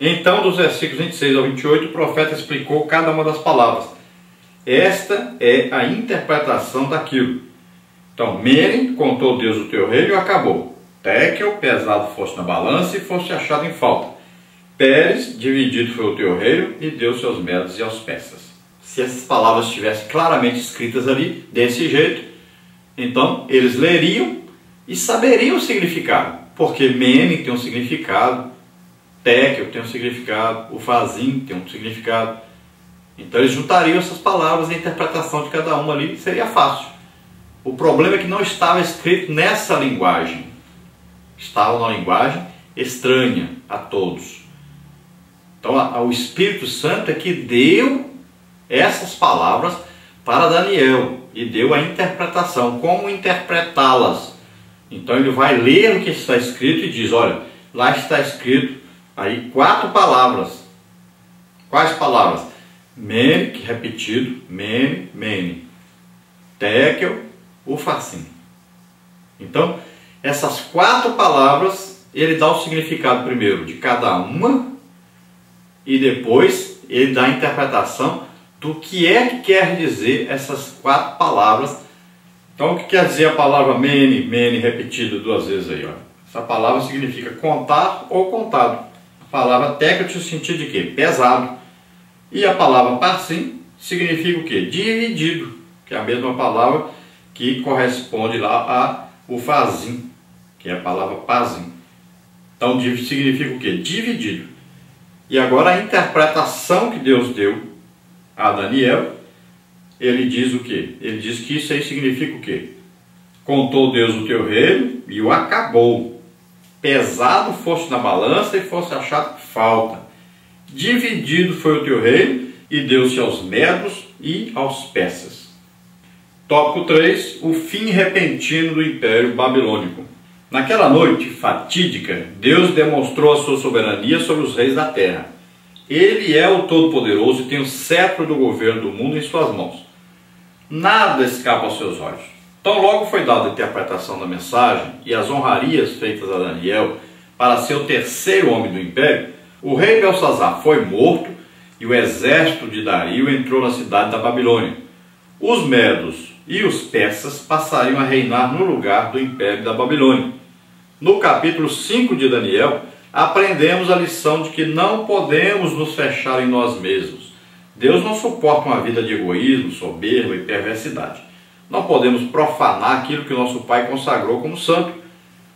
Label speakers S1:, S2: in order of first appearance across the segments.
S1: Então, dos versículos 26 ao 28, o profeta explicou cada uma das palavras. Esta é a interpretação daquilo. Então, Mene, contou Deus o teu reino e acabou. Tekel, pesado fosse na balança e fosse achado em falta. Pérez, dividido foi o teu reino e deu seus medos e aos persas. Se essas palavras estivessem claramente escritas ali, desse jeito, então eles leriam e saberiam o significado. Porque Mene tem um significado, Tekel tem um significado, Ufazim tem um significado. Então eles juntariam essas palavras e a interpretação de cada uma ali seria fácil. O problema é que não estava escrito nessa linguagem. Estava numa linguagem estranha a todos. Então o Espírito Santo é que deu essas palavras para Daniel e deu a interpretação, como interpretá-las. Então ele vai ler o que está escrito e diz, olha, lá está escrito aí 4 palavras. Quais palavras? Mene, que repetido, Mene, Mene. Tekel, Ufazim. Então, essas 4 palavras, ele dá o significado primeiro de cada uma e depois ele dá a interpretação do que é que quer dizer essas 4 palavras. Então, o que quer dizer a palavra Mene, Mene, repetido 2 vezes aí? Ó. Essa palavra significa contar ou contado. A palavra Tekel tinha o sentido de quê? Pesado. E a palavra Parsim significa o quê? Dividido, que é a mesma palavra que corresponde lá a Ufazim, que é a palavra Pazim. Então significa o quê? Dividido. E agora a interpretação que Deus deu a Daniel, ele diz o quê? Ele diz que isso aí significa o quê? Contou Deus o teu reino e o acabou. Pesado fosse na balança e fosse achado falta. Dividido foi o teu reino e deu-se aos medos e aos persas. Tópico 3. O fim repentino do Império Babilônico. Naquela noite fatídica, Deus demonstrou a sua soberania sobre os reis da terra. Ele é o Todo-Poderoso e tem o cetro do governo do mundo em suas mãos. Nada escapa aos seus olhos. Então logo foi dada a interpretação da mensagem e as honrarias feitas a Daniel para ser o terceiro homem do império, o rei Belsazar foi morto e o exército de Dario entrou na cidade da Babilônia. Os medos e os persas passariam a reinar no lugar do império da Babilônia. No capítulo 5 de Daniel, aprendemos a lição de que não podemos nos fechar em nós mesmos. Deus não suporta uma vida de egoísmo, soberba e perversidade. Não podemos profanar aquilo que nosso Pai consagrou como santo.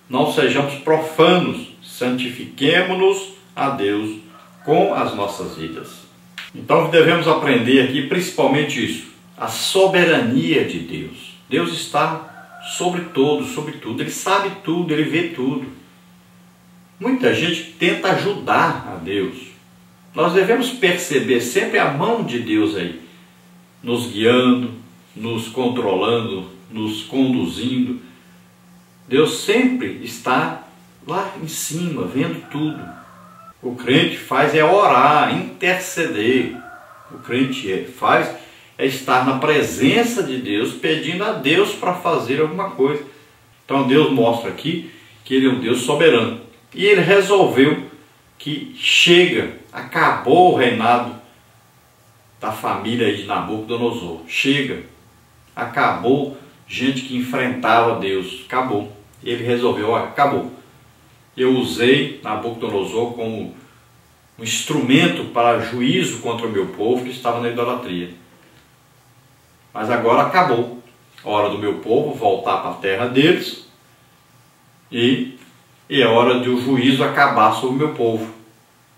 S1: Não sejamos profanos, santifiquemo-nos a Deus com as nossas vidas. Então devemos aprender aqui principalmente isso, a soberania de Deus. Deus está sobre todo, sobre tudo, Ele sabe tudo, Ele vê tudo. Muita gente tenta ajudar a Deus. Nós devemos perceber sempre a mão de Deus aí, nos guiando, nos controlando, nos conduzindo. Deus sempre está lá em cima, vendo tudo. O crente faz é orar, interceder. O crente faz é estar na presença de Deus, pedindo a Deus para fazer alguma coisa. Então Deus mostra aqui que Ele é um Deus soberano. E Ele resolveu que chega, acabou o reinado da família de Nabucodonosor. Chega, acabou gente que enfrentava Deus, acabou. Ele resolveu, olha, acabou. Eu usei Nabucodonosor como um instrumento para juízo contra o meu povo que estava na idolatria. Mas agora acabou. Hora do meu povo voltar para a terra deles e é hora de o juízo acabar sobre o meu povo.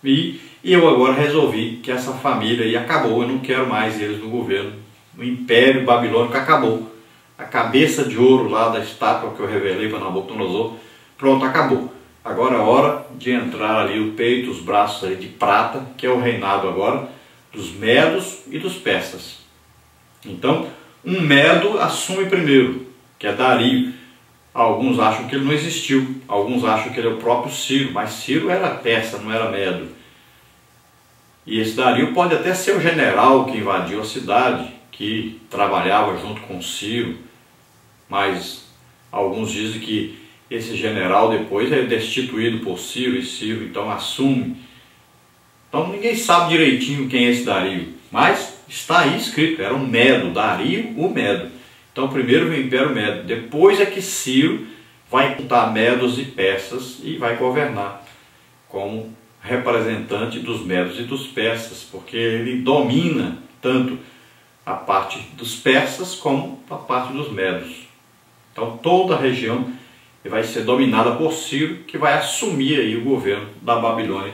S1: E eu agora resolvi que essa família aí acabou. Eu não quero mais eles no governo. O Império Babilônico acabou. A cabeça de ouro lá da estátua que eu revelei para Nabucodonosor, pronto, acabou. Agora é hora de entrar ali o peito, os braços ali de prata, que é o reinado agora dos medos e dos persas. Então, um medo assume primeiro, que é Dario. Alguns acham que ele não existiu, alguns acham que ele é o próprio Ciro, mas Ciro era persa, não era medo. E esse Dario pode até ser o general que invadiu a cidade, que trabalhava junto com Ciro, mas alguns dizem que esse general depois é destituído por Ciro, e Ciro então assume Então ninguém sabe direitinho quem é esse Dario, mas está aí escrito, era um Medo, Dario o Medo. Então primeiro vem o Império Medo, depois é que Ciro vai juntar Medos e Persas e vai governar como representante dos Medos e dos Persas, porque ele domina tanto a parte dos persas como a parte dos Medos. Então toda a região vai ser dominada por Ciro, que vai assumir aí o governo da Babilônia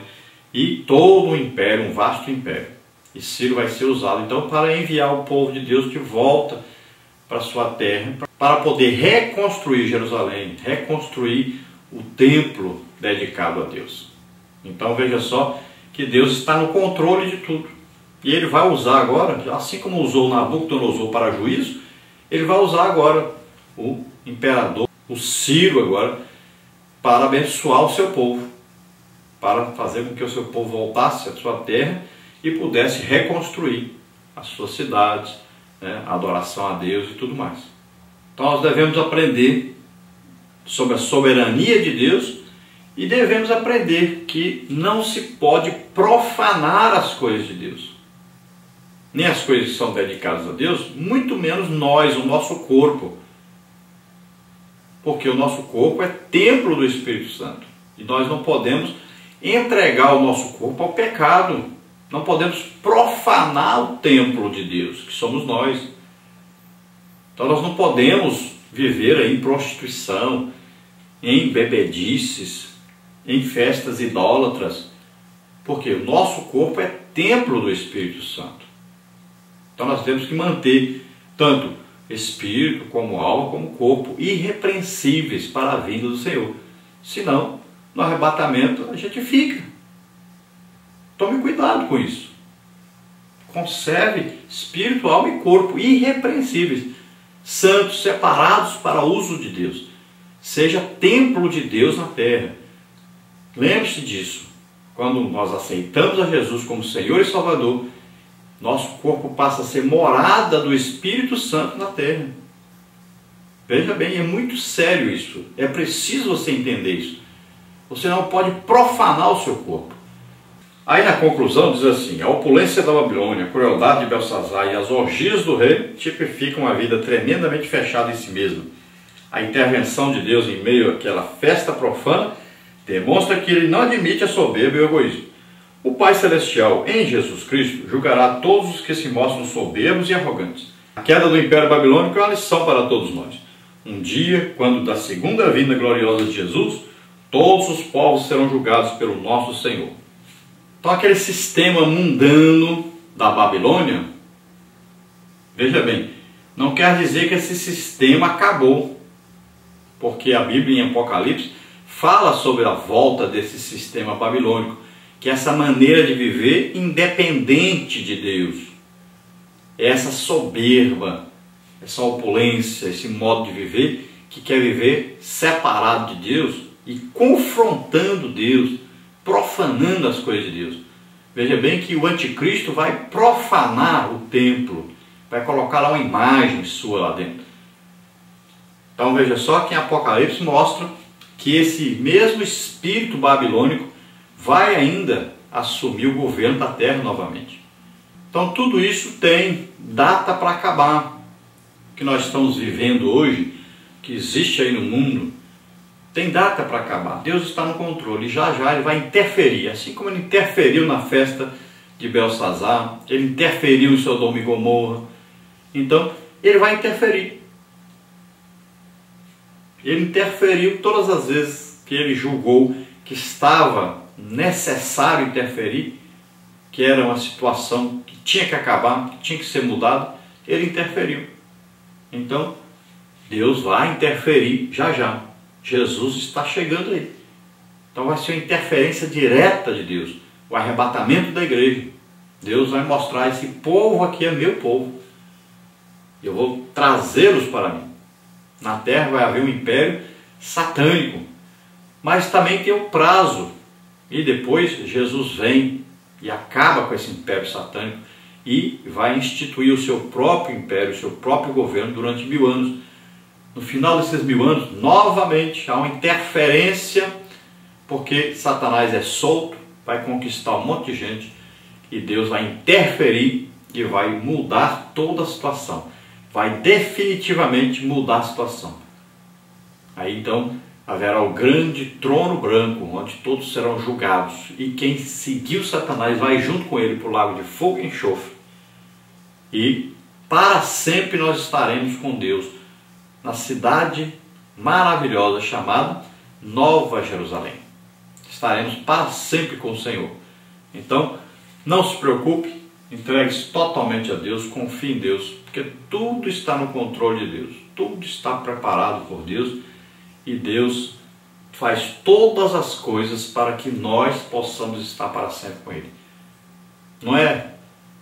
S1: e todo o império, um vasto império. E Ciro vai ser usado então para enviar o povo de Deus de volta para sua terra, para poder reconstruir Jerusalém, reconstruir o templo dedicado a Deus. Então veja só que Deus está no controle de tudo. E ele vai usar agora, assim como usou Nabucodonosor para juízo, ele vai usar agora o imperador, o Ciro agora, para abençoar o seu povo, para fazer com que o seu povo voltasse à sua terra e pudesse reconstruir as suas cidades, né, a adoração a Deus e tudo mais. Então nós devemos aprender sobre a soberania de Deus e devemos aprender que não se pode profanar as coisas de Deus. Nem as coisas que são dedicadas a Deus, muito menos nós, o nosso corpo. Porque o nosso corpo é templo do Espírito Santo. E nós não podemos entregar o nosso corpo ao pecado. Não podemos profanar o templo de Deus, que somos nós. Então nós não podemos viver em prostituição, em bebedices, em festas idólatras. Porque o nosso corpo é templo do Espírito Santo. Então nós temos que manter tanto espírito, como alma, como corpo, irrepreensíveis para a vinda do Senhor. Senão, no arrebatamento, a gente fica. Tome cuidado com isso. Conserve espírito, alma e corpo irrepreensíveis, santos, separados para uso de Deus. Seja templo de Deus na terra. Lembre-se disso. Quando nós aceitamos a Jesus como Senhor e Salvador, nosso corpo passa a ser morada do Espírito Santo na terra. Veja bem, é muito sério isso. É preciso você entender isso. Você não pode profanar o seu corpo. Aí na conclusão diz assim: a opulência da Babilônia, a crueldade de Belsazar e as orgias do rei tipificam uma vida tremendamente fechada em si mesma. A intervenção de Deus em meio àquela festa profana demonstra que ele não admite a soberba e o egoísmo. O Pai Celestial, em Jesus Cristo, julgará todos os que se mostram soberbos e arrogantes. A queda do Império Babilônico é uma lição para todos nós. Um dia, quando da segunda vinda gloriosa de Jesus, todos os povos serão julgados pelo nosso Senhor. Então aquele sistema mundano da Babilônia, veja bem, não quer dizer que esse sistema acabou. Porque a Bíblia em Apocalipse fala sobre a volta desse sistema babilônico, que é essa maneira de viver independente de Deus, essa soberba, essa opulência, esse modo de viver que quer viver separado de Deus e confrontando Deus, profanando as coisas de Deus. Veja bem que o anticristo vai profanar o templo, vai colocar lá uma imagem sua lá dentro. Então veja só que em Apocalipse mostra que esse mesmo espírito babilônico vai ainda assumir o governo da terra novamente. Então tudo isso tem data para acabar. O que nós estamos vivendo hoje, que existe aí no mundo, tem data para acabar. Deus está no controle e já já ele vai interferir. Assim como ele interferiu na festa de Belsazar, ele interferiu em Sodoma e Gomorra. Então ele vai interferir. Ele interferiu todas as vezes que ele julgou que estava necessário interferir, que era uma situação que tinha que acabar, que tinha que ser mudada, ele interferiu. Então, Deus vai interferir já já. Jesus está chegando aí. Então vai ser uma interferência direta de Deus, o arrebatamento da igreja. Deus vai mostrar: esse povo aqui é meu povo. Eu vou trazê-los para mim. Na terra vai haver um império satânico, mas também tem um prazo. E depois Jesus vem e acaba com esse império satânico e vai instituir o seu próprio império, o seu próprio governo durante 1000 anos. No final desses 1000 anos, novamente há uma interferência, porque Satanás é solto, vai conquistar um monte de gente e Deus vai interferir e vai mudar toda a situação. Vai definitivamente mudar a situação. Aí então haverá o grande trono branco, onde todos serão julgados. E quem seguiu Satanás vai junto com ele para o lago de fogo e enxofre. E para sempre nós estaremos com Deus na cidade maravilhosa chamada Nova Jerusalém. Estaremos para sempre com o Senhor. Então, não se preocupe, entregue-se totalmente a Deus, confie em Deus, porque tudo está no controle de Deus, tudo está preparado por Deus, e Deus faz todas as coisas para que nós possamos estar para sempre com Ele. Não é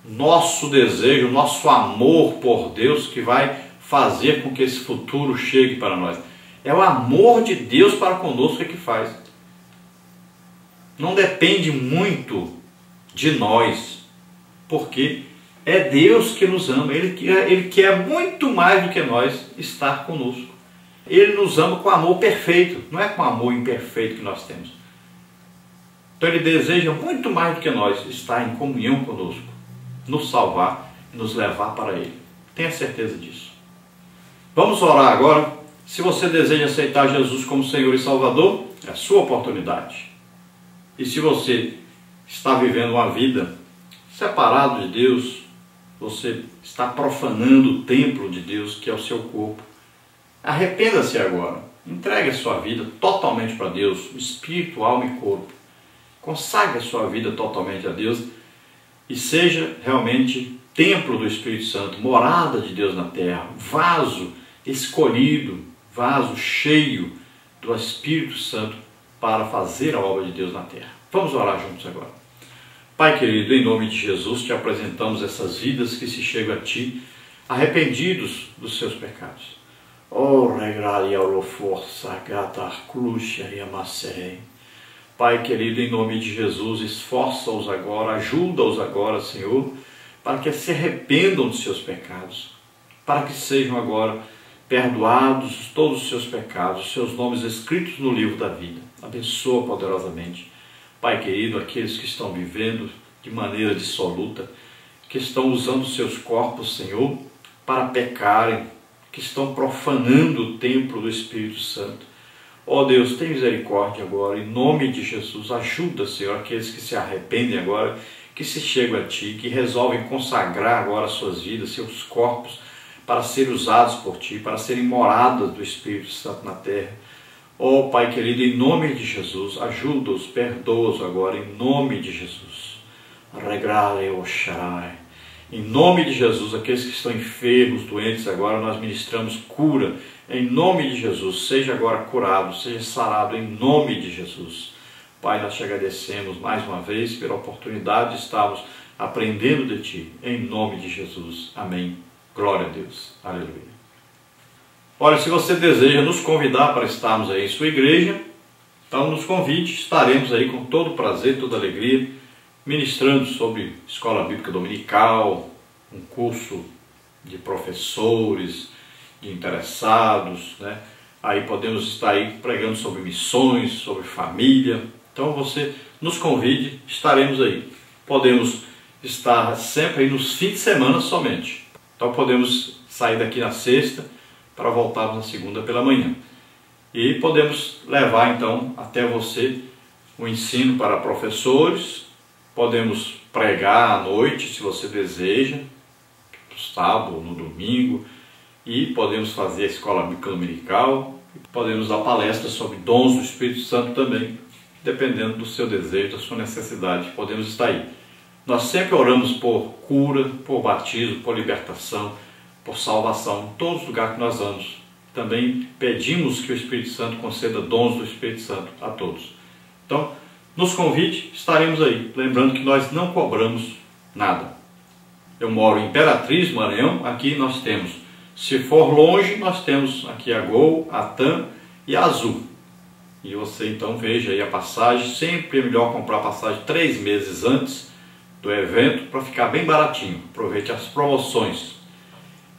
S1: nosso desejo, nosso amor por Deus que vai fazer com que esse futuro chegue para nós. É o amor de Deus para conosco que faz. Não depende muito de nós, porque é Deus que nos ama. Ele quer muito mais do que nós estar conosco. Ele nos ama com amor perfeito, não é com amor imperfeito que nós temos. Então Ele deseja muito mais do que nós estar em comunhão conosco, nos salvar e nos levar para Ele. Tenha certeza disso. Vamos orar agora. Se você deseja aceitar Jesus como Senhor e Salvador, é a sua oportunidade. E se você está vivendo uma vida separado de Deus, você está profanando o templo de Deus, que é o seu corpo, arrependa-se agora. Entregue a sua vida totalmente para Deus, espírito, alma e corpo. Consagre a sua vida totalmente a Deus e seja realmente templo do Espírito Santo, morada de Deus na terra, vaso escolhido, vaso cheio do Espírito Santo para fazer a obra de Deus na terra. Vamos orar juntos agora. Pai querido, em nome de Jesus, te apresentamos essas vidas que se chegam a Ti, arrependidos dos seus pecados. Oh, regralia força, gatar, cluxa e amasserei. Pai querido, em nome de Jesus, esforça-os agora, ajuda-os agora, Senhor, para que se arrependam dos seus pecados, para que sejam agora perdoados todos os seus pecados, seus nomes escritos no livro da vida. Abençoa poderosamente. Pai querido, aqueles que estão vivendo de maneira dissoluta, que estão usando seus corpos, Senhor, para pecarem, que estão profanando o templo do Espírito Santo. Ó Deus, tem misericórdia agora, em nome de Jesus. Ajuda, Senhor, aqueles que se arrependem agora, que se chegam a Ti, que resolvem consagrar agora suas vidas, seus corpos, para serem usados por Ti, para serem moradas do Espírito Santo na terra. Ó Pai querido, em nome de Jesus, ajuda-os, perdoa-os agora, em nome de Jesus. Em nome de Jesus, aqueles que estão enfermos, doentes, agora nós ministramos cura, em nome de Jesus. Seja agora curado, seja sarado, em nome de Jesus. Pai, nós te agradecemos mais uma vez pela oportunidade de estarmos aprendendo de Ti, em nome de Jesus. Amém. Glória a Deus. Aleluia. Olha, se você deseja nos convidar para estarmos aí em sua igreja, então nos convide, estaremos aí com todo prazer, toda alegria, ministrando sobre escola bíblica dominical, um curso de professores, de interessados, né? Aí podemos estar aí pregando sobre missões, sobre família. Então você nos convide, estaremos aí. Podemos estar sempre aí nos fins de semana somente. Então podemos sair daqui na sexta para voltarmos na segunda pela manhã. E podemos levar então até você o ensino para professores. Podemos pregar à noite, se você deseja, no sábado, no domingo. E podemos fazer a escola bíblica dominical. Podemos dar palestras sobre dons do Espírito Santo também, dependendo do seu desejo, da sua necessidade. Podemos estar aí. Nós sempre oramos por cura, por batismo, por libertação, por salvação, em todos os lugares que nós vamos. Também pedimos que o Espírito Santo conceda dons do Espírito Santo a todos. Então, nos convide, estaremos aí. Lembrando que nós não cobramos nada. Eu moro em Imperatriz, Maranhão. Aqui nós temos, se for longe, nós temos aqui a Gol, a TAM e a Azul. E você então veja aí a passagem. Sempre é melhor comprar a passagem 3 meses antes do evento para ficar bem baratinho. Aproveite as promoções.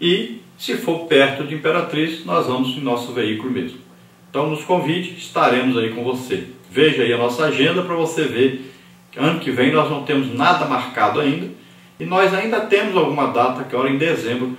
S1: E se for perto de Imperatriz, nós vamos em nosso veículo mesmo. Então nos convide, estaremos aí com você. Veja aí a nossa agenda para você ver Ano que vem nós não temos nada marcado ainda, e nós ainda temos alguma data que agora em dezembro